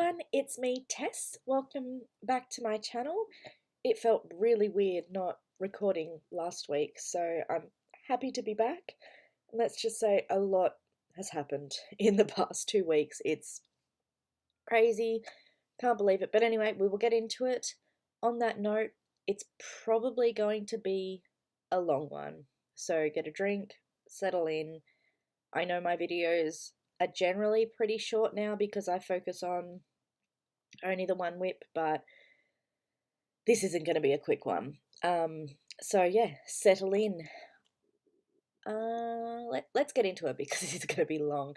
everyone, it's me Tess. Welcome back to my channel. It felt really weird not recording last week, so I'm happy to be back. Let's just say a lot has happened in the past 2 weeks. It's crazy, can't believe it. But anyway, we will get into it. On that note, it's probably going to be a long one. So get a drink, settle in. I know my videos are generally pretty short now because I focus on only the one whip, but this isn't going to be a quick one. So yeah, settle in. Let's get into it because it's going to be long.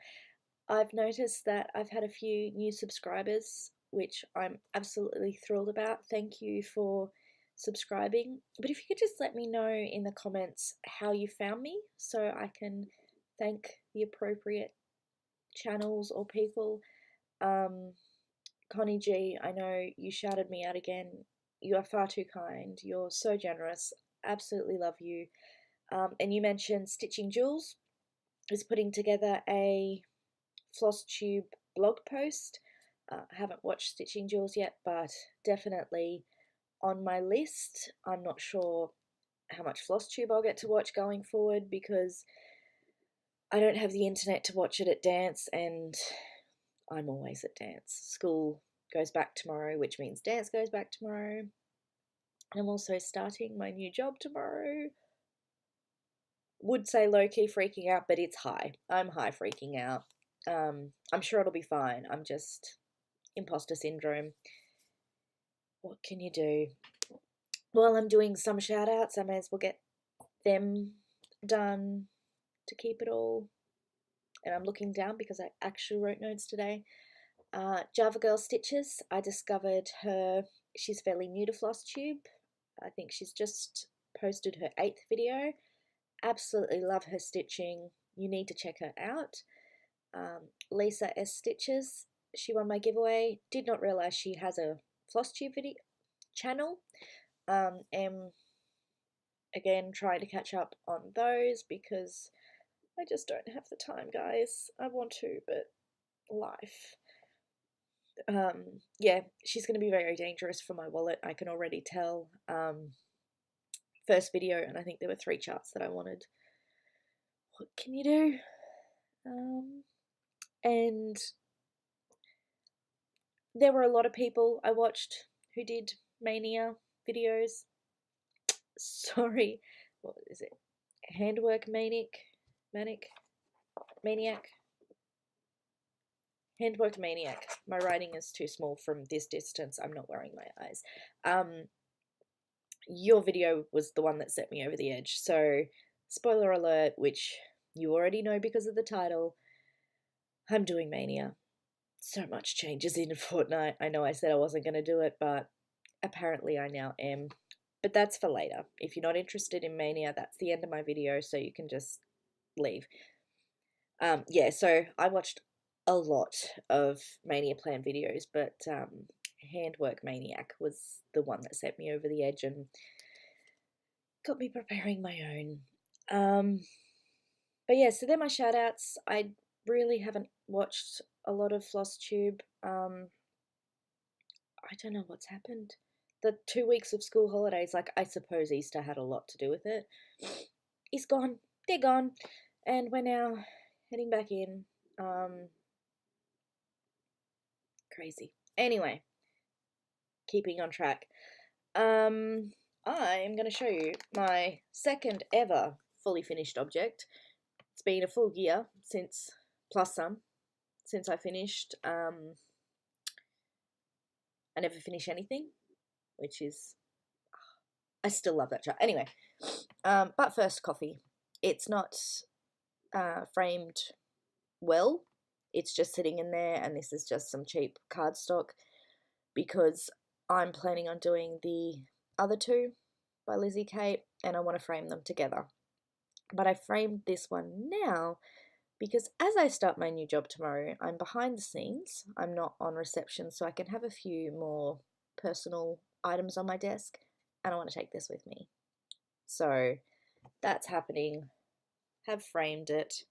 I've noticed that I've had a few new subscribers, which I'm absolutely thrilled about. Thank you for subscribing. But if you could just let me know in the comments how you found me so I can thank the appropriate channels or people. Connie G, I know you shouted me out again. You are far too kind. You're so generous. Absolutely love you. And you mentioned Stitching Jules is putting together a Flosstube blog post. I haven't watched Stitching Jules yet, but definitely on my list. I'm not sure how much Flosstube I'll get to watch going forward because I don't have the internet to watch it at dance, and I'm always at dance. School goes back tomorrow, which means dance goes back tomorrow. And I'm also starting my new job tomorrow. Would say low-key freaking out, but it's high. I'm high freaking out. I'm sure it'll be fine. I'm just imposter syndrome. What can you do? While I'm doing some shout outs, I may as well get them done to keep it all. And I'm looking down because I actually wrote notes today. Java Girl Stitches, I discovered her. She's fairly new to Flosstube. I think she's just posted her 8th video. Absolutely love her stitching. You need to check her out. Lisa S Stitches, she won my giveaway. Did not realize she has a Flosstube video channel. Am again trying to catch up on those because I just don't have the time, guys. I want to, but life. Yeah, she's going to be very dangerous for my wallet. I can already tell. First video, and I think there were 3 charts that I wanted. What can you do? And there were a lot of people I watched who did Mania videos. Sorry, what is it? Handwork Maniac? Handwork Maniac. My writing is too small from this distance. I'm not wearing my eyes. Your video was the one that set me over the edge. So, spoiler alert, which you already know because of the title, I'm doing Mania. So much changes in a fortnight. I know I said I wasn't going to do it, but apparently I now am. But that's for later. If you're not interested in Mania, that's the end of my video, so you can just leave. Yeah, so I watched a lot of Mania plan videos, but Handwork Maniac was the one that set me over the edge and got me preparing my own. But yeah, so they're my shout outs. I really haven't watched a lot of Flosstube. I don't know what's happened. The 2 weeks of school holidays, like I suppose Easter had a lot to do with it, is gone. They're gone. And we're now heading back in. Crazy. Anyway, keeping on track. I'm going to show you my second ever fully finished object. It's been a full year since, plus some, since I finished. I never finish anything, which is, I still love that chart. Anyway, but first, coffee. It's not framed well. It's just sitting in there, and this is just some cheap cardstock because I'm planning on doing the other 2 by Lizzie Kate, and I want to frame them together. But I framed this one now because as I start my new job tomorrow, I'm behind the scenes. I'm not on reception, so I can have a few more personal items on my desk, and I want to take this with me. So that's happening. Have framed it.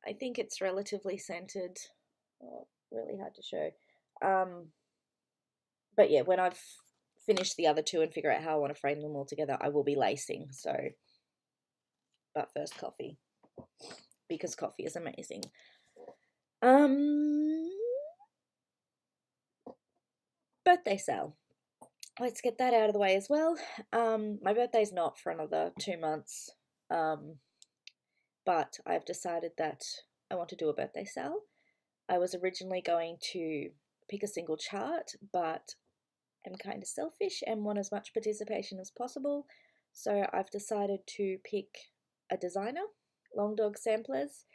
I think it's relatively scented. Oh, really hard to show. But yeah, when I've finished the other two and figure out how I want to frame them all together, I will be lacing. So, but first coffee, because coffee is amazing. Birthday sale. Let's get that out of the way as well. My birthday's not for another 2 months, but I've decided that I want to do a birthday sale. I was originally going to pick a single chart, but I'm kind of selfish and want as much participation as possible. So I've decided to pick a designer, Long Dog Samplers.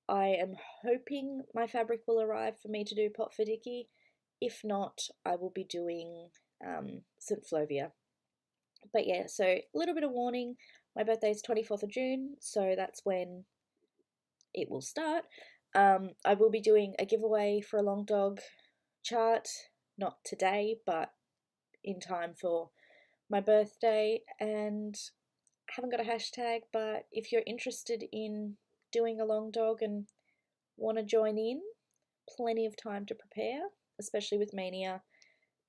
I am hoping my fabric will arrive for me to do Pot for Dicky. If not, I will be doing St. Flovia. But yeah, so a little bit of warning. My birthday is 24th of June, so that's when it will start. I will be doing a giveaway for a Long Dog chart, not today, but in time for my birthday, and I haven't got a hashtag, but if you're interested in doing a Long Dog and want to join in, plenty of time to prepare, especially with Mania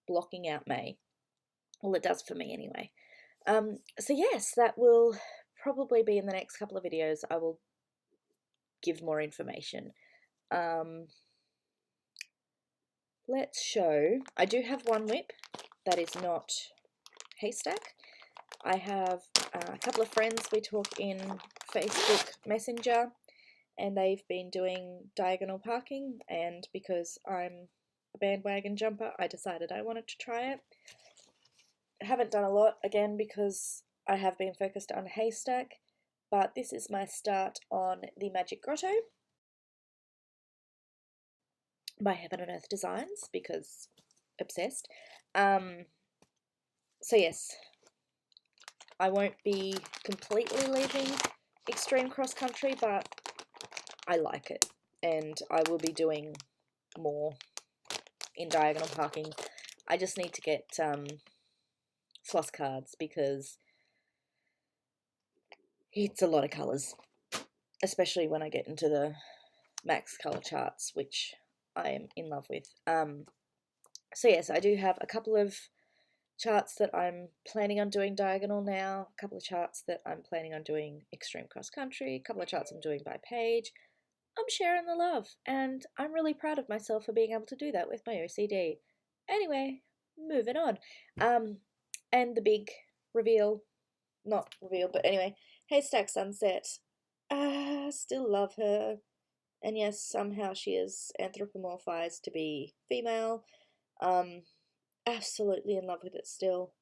blocking out May. Well, it does for me anyway. So yes, that will probably be in the next couple of videos. I will give more information. Let's show. I do have one whip that is not Haystack. I have a couple of friends we talk in Facebook Messenger, and they've been doing diagonal parking, and because I'm a bandwagon jumper, I decided I wanted to try it. I haven't done a lot, again, because I have been focused on Haystack, but this is my start on the Magic Grotto by Heaven and Earth Designs, because obsessed. So yes, I won't be completely leaving extreme cross country, but I like it, and I will be doing more in diagonal parking. I just need to get Floscards, because it's a lot of colours, especially when I get into the max colour charts, which I am in love with. So yes, I do have a couple of charts that I'm planning on doing diagonal now, a couple of charts that I'm planning on doing extreme cross country, a couple of charts I'm doing by page. I'm sharing the love, and I'm really proud of myself for being able to do that with my OCD. Anyway, moving on. And the big reveal, not reveal, but anyway, Haystack Sunset. Still love her. And yes, somehow she is anthropomorphized to be female. Absolutely in love with it still.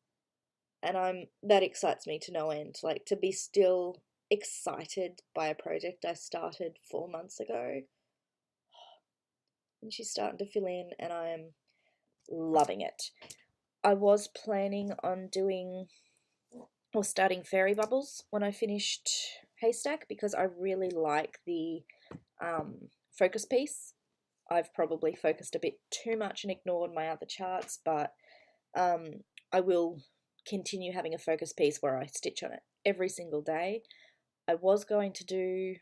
And that excites me to no end. Like, to be still excited by a project I started 4 months ago. And she's starting to fill in, and I am loving it. I was planning on starting fairy bubbles when I finished Haystack, because I really like the focus piece. I've probably focused a bit too much and ignored my other charts, but I will continue having a focus piece where I stitch on it every single day. I was going to do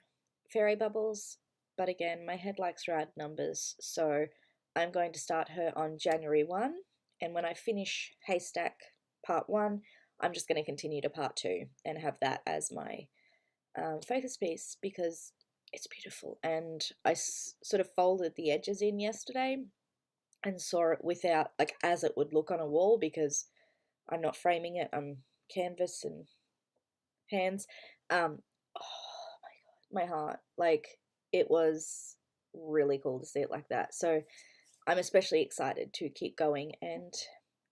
fairy bubbles, but again, my head likes rad numbers, so I'm going to start her on January 1, and when I finish Haystack part 1, I'm just going to continue to part 2 and have that as my focus piece, because it's beautiful. And I sort of folded the edges in yesterday and saw it without, like, as it would look on a wall, because I'm not framing it, I'm canvas and hands. Oh my god, my heart, like, it was really cool to see it like that. So I'm especially excited to keep going and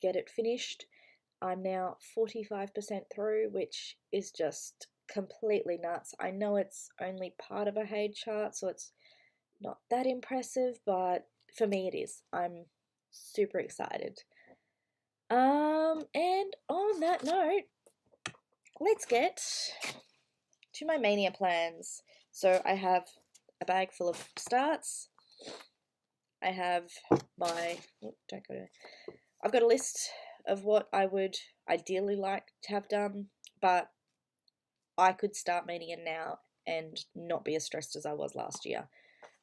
get it finished. I'm now 45% through, which is just completely nuts. I know it's only part of a Hay chart, so it's not that impressive, but for me it is. I'm super excited. And on that note, let's get to my Mania plans. So I have a bag full of starts. I have my, I've got a list of what I would ideally like to have done, but I could start Mania now and not be as stressed as I was last year.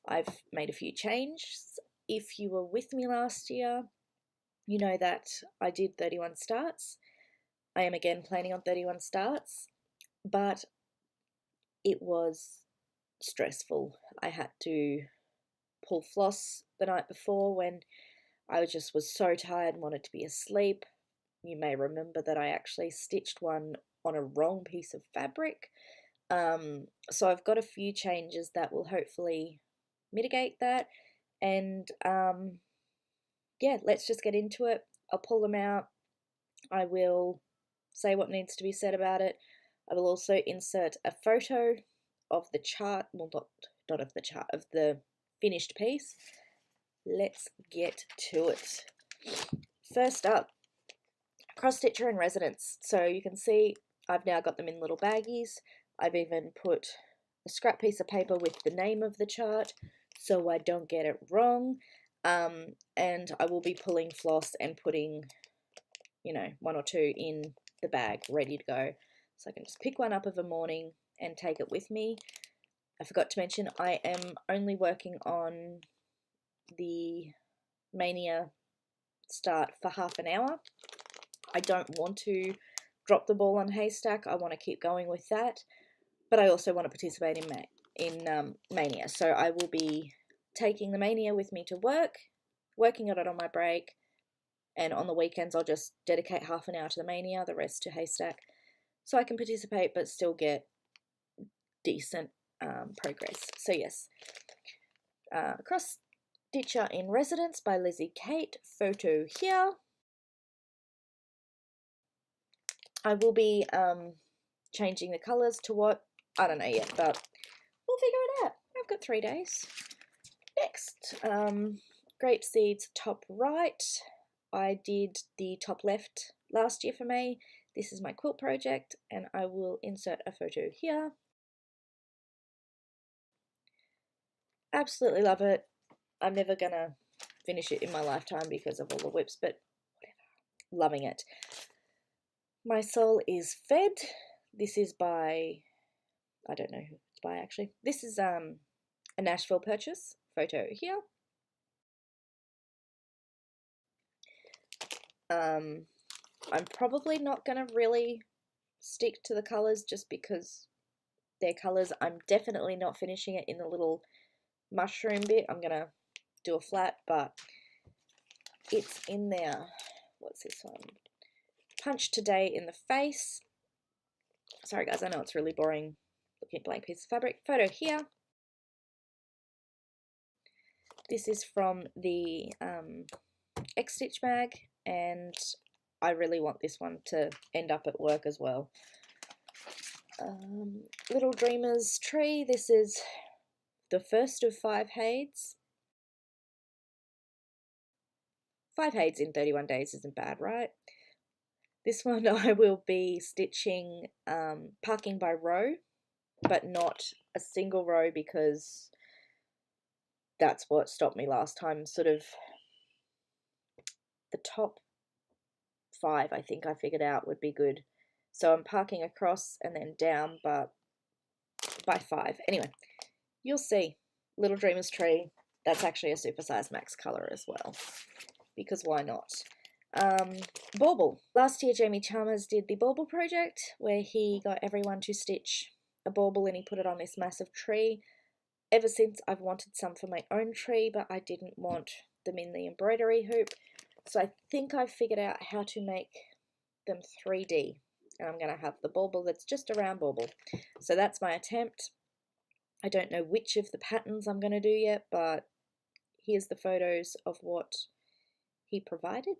I've made a few changes if you were with me last year, you know that I did 31 starts. I am again planning on 31 starts, but it was stressful. I had to pull floss the night before when I just was so tired and wanted to be asleep. You may remember that I actually stitched one on a wrong piece of fabric. So I've got a few changes that will hopefully mitigate that. And yeah, let's just get into it. I'll pull them out. I will say what needs to be said about it. I will also insert a photo of the chart, well, not of the chart, of the finished piece. Let's get to it. First up, cross stitcher in residence. So you can see I've now got them in little baggies. I've even put a scrap piece of paper with the name of the chart so I don't get it wrong. And I will be pulling floss and putting, you know, one or two in the bag ready to go. So I can just pick one up of a morning and take it with me. I forgot to mention I am only working on the Mania start for half an hour. I don't want to drop the ball on Haystack. I want to keep going with that, but I also want to participate in Mania. So I will be taking the Mania with me to work, working on it on my break, and on the weekends I'll just dedicate half an hour to the Mania, the rest to Haystack, so I can participate but still get decent progress. So yes, Cross Stitcher in Residence by Lizzie Kate, photo here. I will be changing the colours to what, I don't know yet, but we'll figure it out. I've got 3 days. Next, Grape Seeds top right. I did the top left last year for May. This is my quilt project, and I will insert a photo here. Absolutely love it. I'm never gonna finish it in my lifetime because of all the whips, but whatever. Loving it. My Soul is Fed. This is by, I don't know who it's by actually. This is a Nashville purchase. Photo here. I'm probably not going to really stick to the colours just because they're colours. I'm definitely not finishing it in the little mushroom bit. I'm going to do a flat, but it's in there. What's this one? Punch Today in the Face. Sorry guys, I know it's really boring looking at blank piece of fabric. Photo here. This is from the ExStitch bag, and I really want this one to end up at work as well. Little Dreamer's Tree. This is the first of 5 Hades. 5 Hades in 31 days isn't bad, right? This one I will be stitching parking by row, but not a single row because that's what stopped me last time. Sort of the top 5 I think I figured out would be good. So I'm parking across and then down, but by 5. Anyway, you'll see. Little Dreamer's Tree. That's actually a supersize max colour as well, because why not? Bauble. Last year Jamie Chalmers did the Bauble project where he got everyone to stitch a bauble and he put it on this massive tree. Ever since I've wanted some for my own tree, but I didn't want them in the embroidery hoop. So I think I've figured out how to make them 3D. And I'm going to have the bauble that's just a round bauble. So that's my attempt. I don't know which of the patterns I'm going to do yet, but here's the photos of what he provided.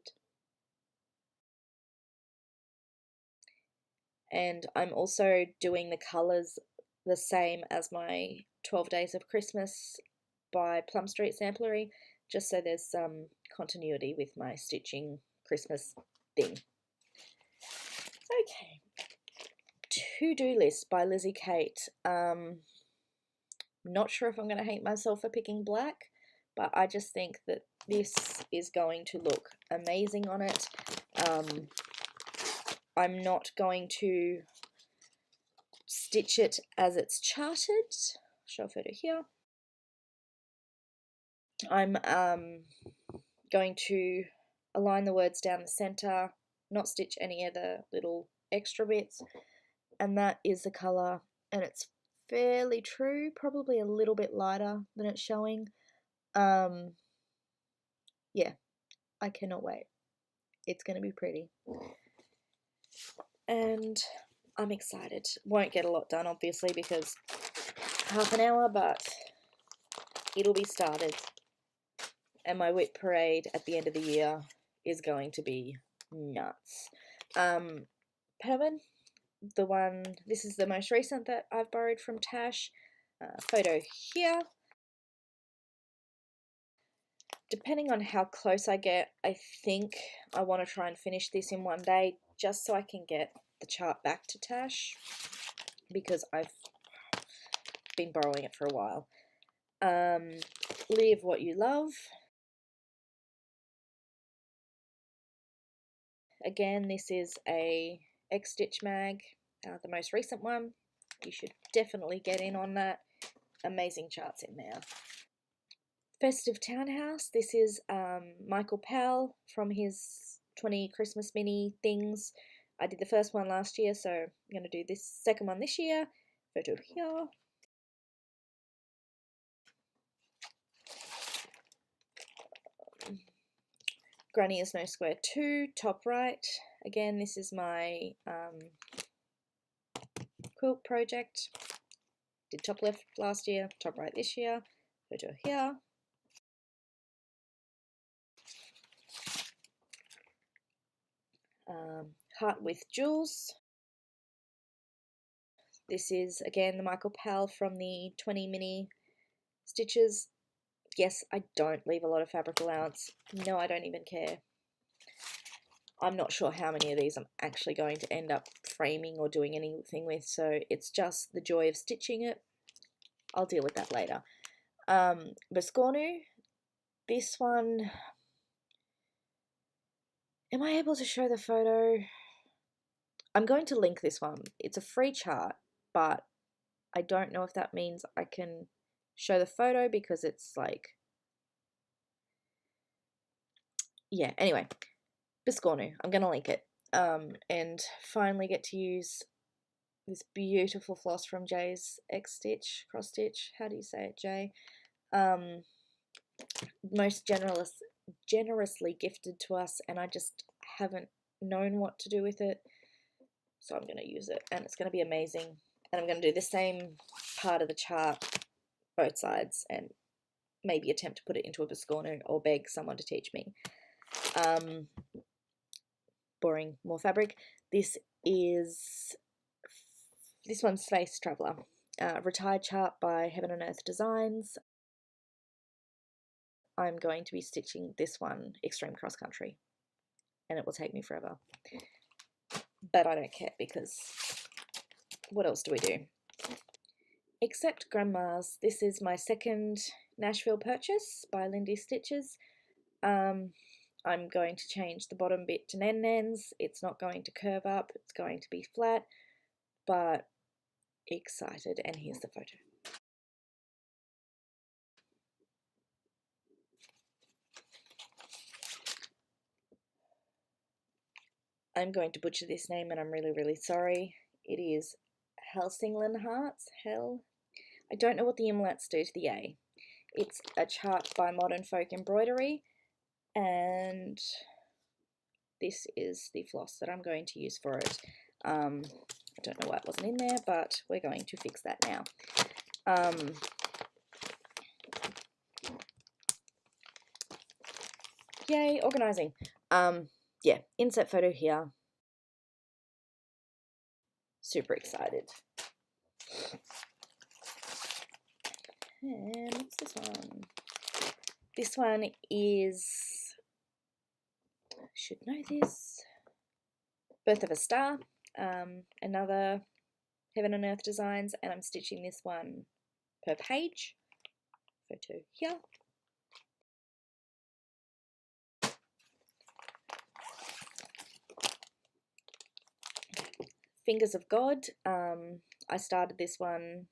And I'm also doing the colours the same as my 12 Days of Christmas by Plum Street Samplery, just so there's some continuity with my stitching Christmas thing. Okay, to-do list by Lizzie Kate. Not sure if I'm going to hate myself for picking black, but I just think that this is going to look amazing on it. I'm not going to stitch it as it's charted. Show a photo here. I'm going to align the words down the center, not stitch any of the little extra bits, and that is the colour, and it's fairly true, probably a little bit lighter than it's showing. Yeah, I cannot wait. It's going to be pretty. And I'm excited. Won't get a lot done, obviously, because half an hour, but it'll be started. And my whip parade at the end of the year is going to be nuts. Pattern, the one, this is the most recent that I've borrowed from Tash. Photo here. Depending on how close I get, I think I want to try and finish this in one day, just so I can get the chart back to Tash, because I've been borrowing it for a while. Live What You Love. Again, this is a ExStitch mag, the most recent one. You should definitely get in on that. Amazing charts in there. Festive Townhouse. This is Michael Powell from his 20 Christmas mini things. I did the first one last year, so I'm going to do this second one this year. Photo here. Granny is No Square 2, top right. Again, this is my quilt project. Did top left last year, top right this year. Photo here. Heart with Jewels. This is again the Michael Powell from the 20 mini stitches. Yes, I don't leave a lot of fabric allowance. No, I don't even care. I'm not sure how many of these I'm actually going to end up framing or doing anything with, so it's just the joy of stitching it. I'll deal with that later. Biscornu, this one, am I able to show the photo? I'm going to link this one. It's a free chart, but I don't know if that means I can show the photo because it's like, yeah, anyway, Biscornu, I'm going to link it. And finally get to use this beautiful floss from Jay's ExStitch, cross stitch, how do you say it, Jay? Most generously gifted to us, and I just haven't known what to do with it, so I'm going to use it, and it's going to be amazing. And I'm going to do the same part of the chart, both sides, and maybe attempt to put it into a Biscornu or beg someone to teach me. Boring, more fabric. This one's Space Traveller, retired chart by Heaven and Earth Designs. I'm going to be stitching this one extreme cross country, and it will take me forever, but I don't care because what else do we do? Except Grandma's. This is my second Nashville purchase by Lindy Stitches. I'm going to change the bottom bit to nen-nens. It's not going to curve up, it's going to be flat, but excited, and here's the photo. I'm going to butcher this name, and I'm really, really sorry. It is Helsingland Hearts. I don't know what the umlauts do to the A. It's a chart by Modern Folk Embroidery, and this is the floss that I'm going to use for it. I don't know why it wasn't in there, but we're going to fix that now. Yay, organising. Yeah, insert photo here. Super excited. And what's this one? This one is, I should know this, Birth of a Star, another Heaven and Earth Designs, and I'm stitching this one per page. Photo here. Fingers of God. I started this one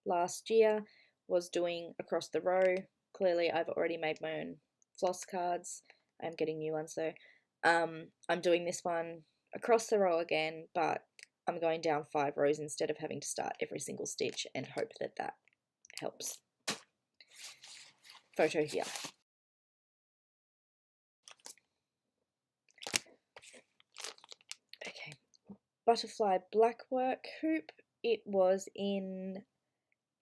last year, was doing across the row, clearly I've already made my own floss cards. I'm getting new ones though. I'm doing this one across the row again, but I'm going down 5 rows instead of having to start every single stitch, and hope that that helps. Photo here. Okay, butterfly blackwork hoop. It was in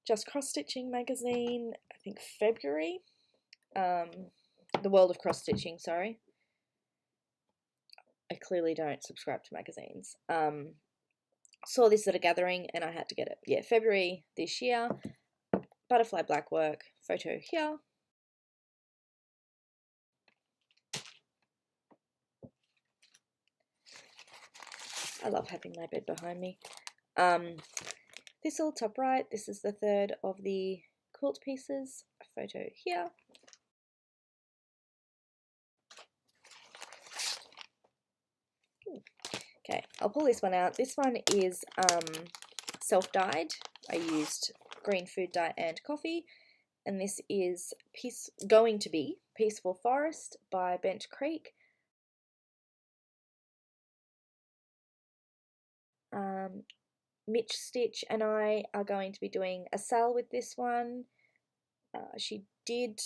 Just Cross Stitching magazine, I think February. The World of Cross Stitching, sorry. I clearly don't subscribe to magazines. Saw this at a gathering and I had to get it. Yeah, February this year. Butterfly blackwork, photo here. I love having my bed behind me. This all top right, this is the third of the quilt pieces, a photo here. Okay, I'll pull this one out. This one is self-dyed. I used green food dye and coffee, and this is going to be Peaceful Forest by Bent Creek. Mitch Stitch and I are going to be doing a sale with this one. She did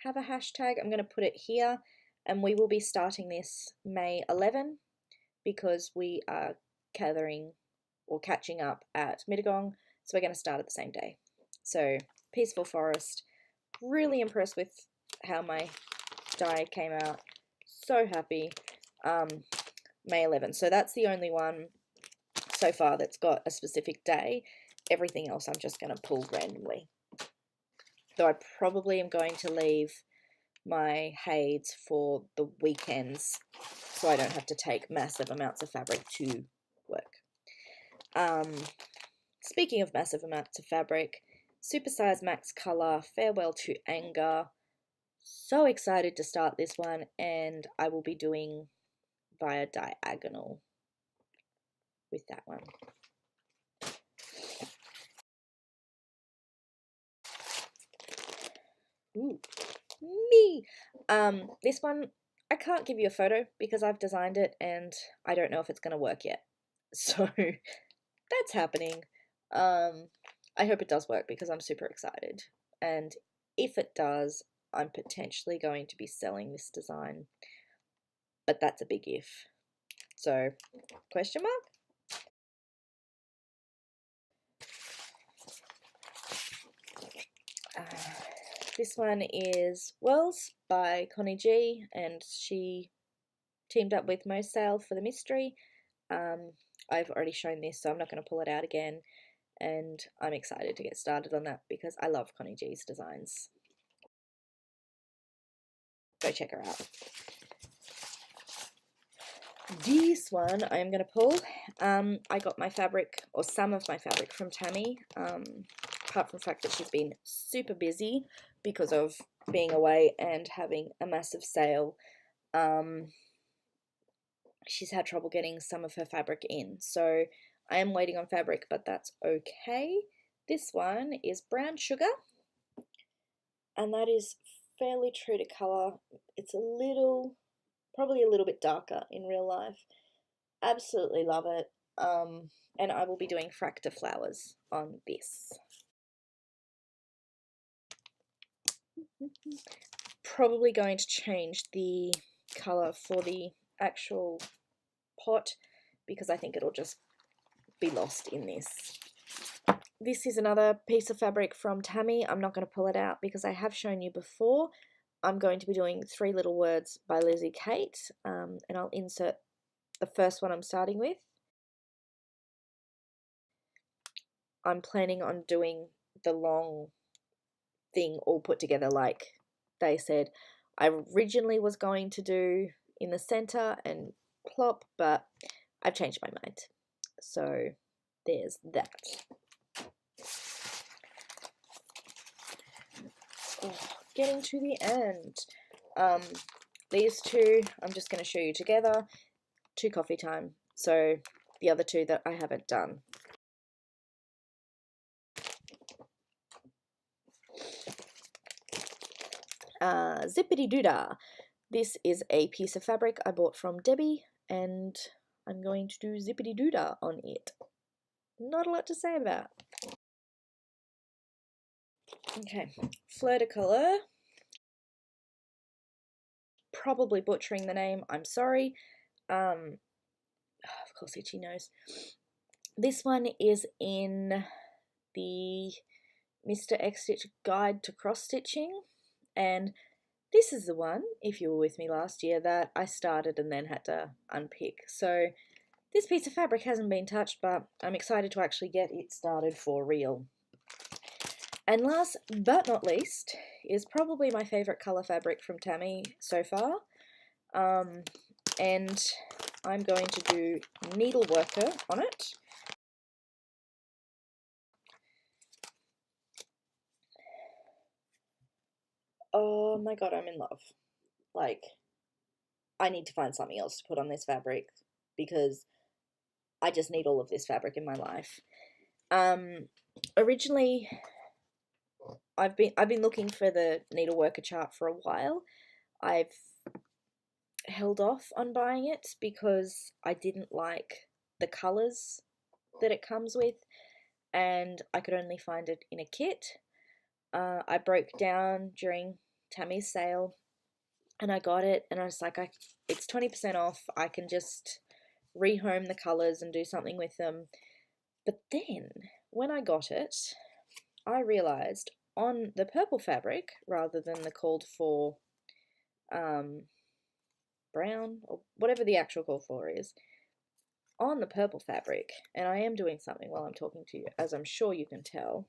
have a hashtag. I'm going to put it here, and we will be starting this May 11 because we are gathering or catching up at Mittagong, so we're going to start at the same day. So Peaceful Forest, really impressed with how my die came out, so happy. May 11, so that's the only one so far that's got a specific day. Everything else I'm just going to pull randomly, though I probably am going to leave my Hayds for the weekends so I don't have to take massive amounts of fabric to work. Speaking of massive amounts of fabric, Supersize Max Color, Farewell to Anger. So excited to start this one, and I will be doing via diagonal with that one. Ooh, me! This one, I can't give you a photo because I've designed it and I don't know if it's going to work yet. So that's happening. I hope it does work because I'm super excited. And if it does, I'm potentially going to be selling this design. But that's a big if. So, question mark? This one is Wells by Connie G, and she teamed up with Mo Sale for the mystery. I've already shown this, so I'm not going to pull it out again, and I'm excited to get started on that because I love Connie G's designs. Go check her out. This one I am going to pull. I got my fabric, or some of my fabric, from Tammy, apart from the fact that she's been super busy because of being away and having a massive sale. She's had trouble getting some of her fabric in, so I am waiting on fabric, but that's okay. This one is Brown Sugar, and that is fairly true to colour. It's probably a little bit darker in real life. Absolutely love it. And I will be doing Fracta Flowers on this. Probably going to change the colour for the actual pot because I think it'll just be lost in this. This is another piece of fabric from Tammy. I'm not going to pull it out because I have shown you before. I'm going to be doing 3 Little Words by Lizzie Kate, and I'll insert the first one I'm starting with. I'm planning on doing the long thing all put together like they said. I originally was going to do in the center and plop, but I've changed my mind. So there's that. Oh, getting to the end. These two I'm just going to show you together to coffee time. So the other two that I haven't done. Zippity Doodah. This is a piece of fabric I bought from Debbie, and I'm going to do Zippity Doodah on it. Not a lot to say about. Okay, Fleur de Couleur. Probably butchering the name, I'm sorry. Of course Itchy knows. This one is in the Mr. ExStitch Guide to Cross Stitching, and this is the one, if you were with me last year, that I started and then had to unpick. So this piece of fabric hasn't been touched, but I'm excited to actually get it started for real. And last but not least is probably my favourite colour fabric from Tammy so far. And I'm going to do Needleworker on it. Oh my god, I'm in love. Like, I need to find something else to put on this fabric because I just need all of this fabric in my life. Originally, I've been looking for the Needleworker chart for a while. I've held off on buying it because I didn't like the colours that it comes with, and I could only find it in a kit. I broke down during Tammy's sale and I got it, and I was like, it's 20% off, I can just rehome the colours and do something with them. But then when I got it, I realised on the purple fabric, rather than the called for brown, or whatever the actual call for is, on the purple fabric, and I am doing something while I'm talking to you, as I'm sure you can tell,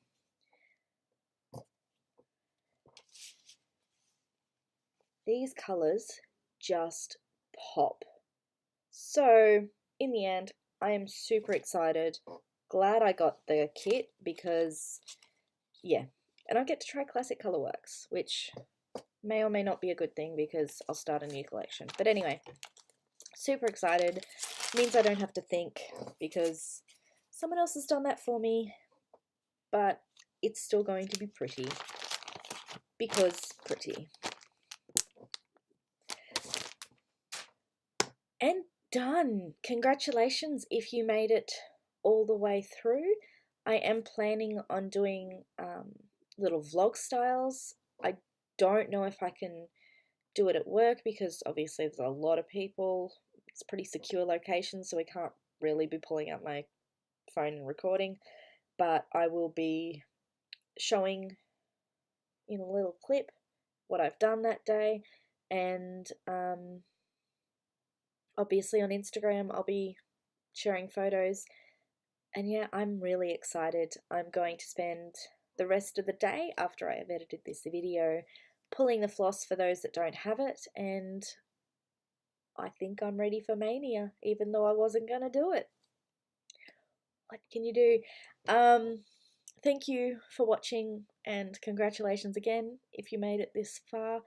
these colours just pop. So in the end, I am super excited, glad I got the kit, because yeah, and I get to try Classic Colourworks, which may or may not be a good thing because I'll start a new collection. But anyway, super excited. Means I don't have to think because someone else has done that for me, but it's still going to be pretty because pretty. And done! Congratulations if you made it all the way through. I am planning on doing little vlog styles. I don't know if I can do it at work because obviously there's a lot of people. It's a pretty secure location, so I can't really be pulling out my phone and recording, but I will be showing in a little clip what I've done that day, and obviously on Instagram I'll be sharing photos. And yeah, I'm really excited. I'm going to spend the rest of the day after I have edited this video pulling the floss for those that don't have it, and I think I'm ready for Mania, even though I wasn't going to do it. What can you do? Thank you for watching, and congratulations again if you made it this far.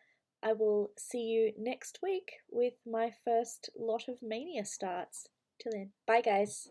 I will see you next week with my first lot of Mania starts. Till then, bye guys.